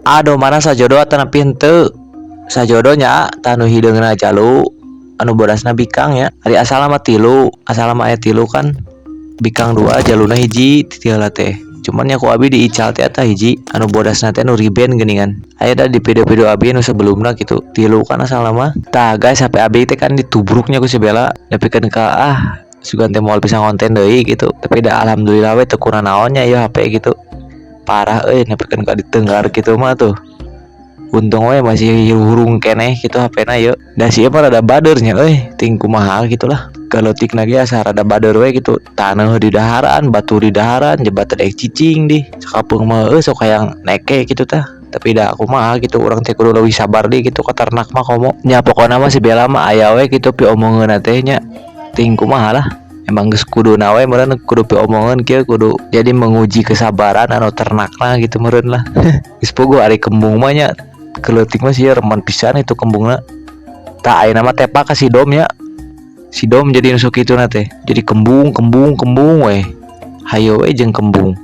Aduh mana sajodo atau nepi henteu. Sajodonya tanu hideungna jalu anu bodasna bikang ya. Ari asal mah tilu, asal mah aya tilu kan. Bikang 2 jaluna hiji titiala teh. Cuman ya ku abi diical teh eta hiji anu bodasna teh nu riben geuningan. Aya da di video-video abi anu sebelumna gitu. Tilu kan asal mah. Tah guys sampai abi teh kan ditubruknya ku si Bella. Nepikeun ka sugan teh moal bisa ngonten deui gitu. Tapi da alhamdulillah we teu kurang naonnya ya HP gitu. Parah euy nepikeun ka ditenggar gitu mah tuh. Untung we masih hurung keneh gitu HP-na yeuh. Da si mah rada badernya euy, ting kumaha gitulah. Galeutikna ge asa rada bader we gitu. Taneuh di daharan, batu di daharan, jebat teh cicing di. Sakapeung mah sok hayang neke gitu tah. Tapi da kumaha gitu urang teh kudu leuwih sabar deui gitu ka ternak mah komo. Nya pokona mah si Bella mah aya we gitu pi omongeunna teh nya. Ting kumaha lah. Emang geus kuduna we meureun kudu pi omongeun kieu kudu jadi menguji kesabaran anu ternakna gitu meureun lah. Geus puguh ari kembung mah nya. Keleutik mah sih reman pisan itu kembungna. Tak ayeuna mah tepak ka si Dom ya. Si Dom jadi nu sok kituna teh. Jadi kembung we. Hayo we jeung kembung.